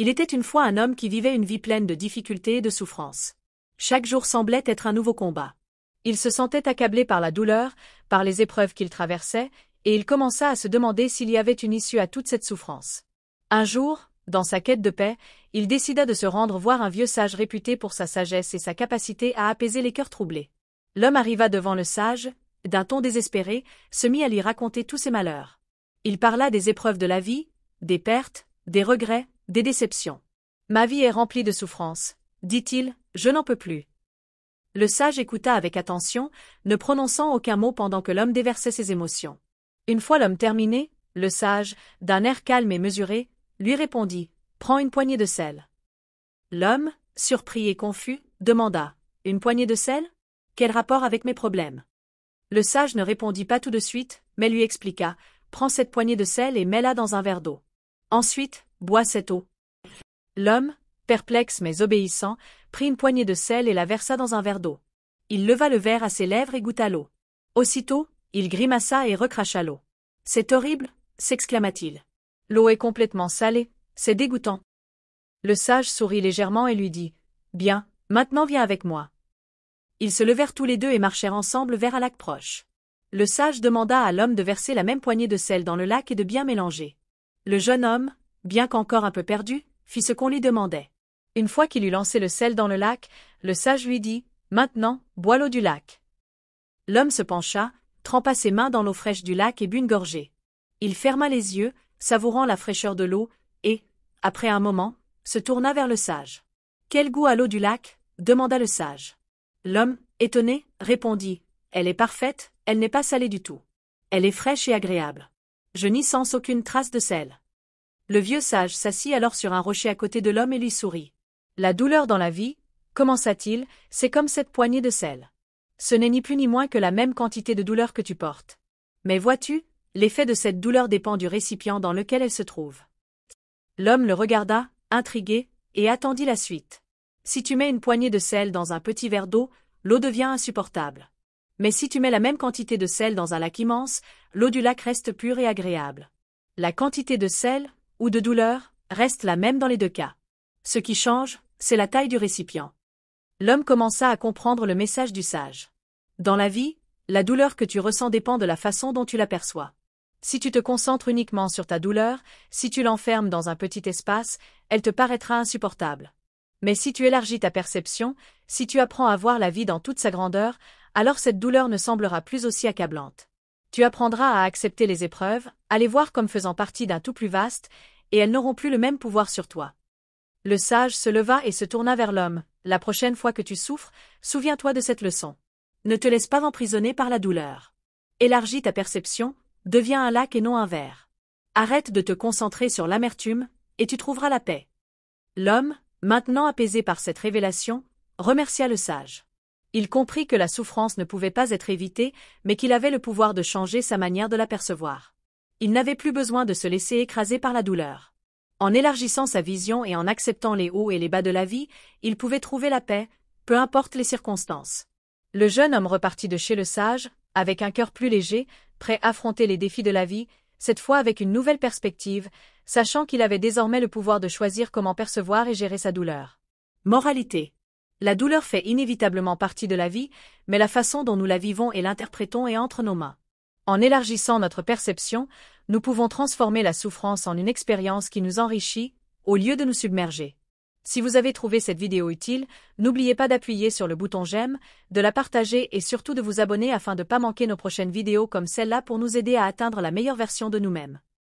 Il était une fois un homme qui vivait une vie pleine de difficultés et de souffrances. Chaque jour semblait être un nouveau combat. Il se sentait accablé par la douleur, par les épreuves qu'il traversait, et il commença à se demander s'il y avait une issue à toute cette souffrance. Un jour, dans sa quête de paix, il décida de se rendre voir un vieux sage réputé pour sa sagesse et sa capacité à apaiser les cœurs troublés. L'homme arriva devant le sage, d'un ton désespéré, se mit à lui raconter tous ses malheurs. Il parla des épreuves de la vie, des pertes, des regrets, des déceptions. « Ma vie est remplie de souffrances, dit-il, je n'en peux plus. » Le sage écouta avec attention, ne prononçant aucun mot pendant que l'homme déversait ses émotions. Une fois l'homme terminé, le sage, d'un air calme et mesuré, lui répondit « Prends une poignée de sel. » L'homme, surpris et confus, demanda « Une poignée de sel? Quel rapport avec mes problèmes ?» Le sage ne répondit pas tout de suite, mais lui expliqua « Prends cette poignée de sel et mets-la dans un verre d'eau. Ensuite, bois cette eau. » L'homme, perplexe mais obéissant, prit une poignée de sel et la versa dans un verre d'eau. Il leva le verre à ses lèvres et goûta l'eau. Aussitôt, il grimaça et recracha l'eau. « C'est horrible !» s'exclama-t-il. « L'eau est complètement salée, c'est dégoûtant. » Le sage sourit légèrement et lui dit « Bien, maintenant viens avec moi. » Ils se levèrent tous les deux et marchèrent ensemble vers un lac proche. Le sage demanda à l'homme de verser la même poignée de sel dans le lac et de bien mélanger. Le jeune homme, bien qu'encore un peu perdu, fit ce qu'on lui demandait. Une fois qu'il eut lancé le sel dans le lac, le sage lui dit « Maintenant, bois l'eau du lac. » L'homme se pencha, trempa ses mains dans l'eau fraîche du lac et but une gorgée. Il ferma les yeux, savourant la fraîcheur de l'eau, et, après un moment, se tourna vers le sage. « Quel goût a l'eau du lac ?» demanda le sage. L'homme, étonné, répondit « Elle est parfaite, elle n'est pas salée du tout. Elle est fraîche et agréable. Je n'y sens aucune trace de sel. » Le vieux sage s'assit alors sur un rocher à côté de l'homme et lui sourit. « La douleur dans la vie, commença-t-il, c'est comme cette poignée de sel. Ce n'est ni plus ni moins que la même quantité de douleur que tu portes. Mais vois-tu, l'effet de cette douleur dépend du récipient dans lequel elle se trouve. » L'homme le regarda, intrigué, et attendit la suite. Si tu mets une poignée de sel dans un petit verre d'eau, l'eau devient insupportable. Mais si tu mets la même quantité de sel dans un lac immense, l'eau du lac reste pure et agréable. La quantité de sel, ou de douleur, reste la même dans les deux cas. Ce qui change, c'est la taille du récipient. L'homme commença à comprendre le message du sage. Dans la vie, la douleur que tu ressens dépend de la façon dont tu l'aperçois. Si tu te concentres uniquement sur ta douleur, si tu l'enfermes dans un petit espace, elle te paraîtra insupportable. Mais si tu élargis ta perception, si tu apprends à voir la vie dans toute sa grandeur, alors cette douleur ne semblera plus aussi accablante. Tu apprendras à accepter les épreuves, à les voir comme faisant partie d'un tout plus vaste, et elles n'auront plus le même pouvoir sur toi. Le sage se leva et se tourna vers l'homme. La prochaine fois que tu souffres, souviens-toi de cette leçon. Ne te laisse pas emprisonner par la douleur. Élargis ta perception, deviens un lac et non un verre. Arrête de te concentrer sur l'amertume, et tu trouveras la paix. L'homme, maintenant apaisé par cette révélation, remercia le sage. Il comprit que la souffrance ne pouvait pas être évitée, mais qu'il avait le pouvoir de changer sa manière de l'apercevoir. Il n'avait plus besoin de se laisser écraser par la douleur. En élargissant sa vision et en acceptant les hauts et les bas de la vie, il pouvait trouver la paix, peu importe les circonstances. Le jeune homme repartit de chez le sage, avec un cœur plus léger, prêt à affronter les défis de la vie, cette fois avec une nouvelle perspective, sachant qu'il avait désormais le pouvoir de choisir comment percevoir et gérer sa douleur. Moralité. La douleur fait inévitablement partie de la vie, mais la façon dont nous la vivons et l'interprétons est entre nos mains. En élargissant notre perception, nous pouvons transformer la souffrance en une expérience qui nous enrichit, au lieu de nous submerger. Si vous avez trouvé cette vidéo utile, n'oubliez pas d'appuyer sur le bouton j'aime, de la partager et surtout de vous abonner afin de ne pas manquer nos prochaines vidéos comme celle-là pour nous aider à atteindre la meilleure version de nous-mêmes.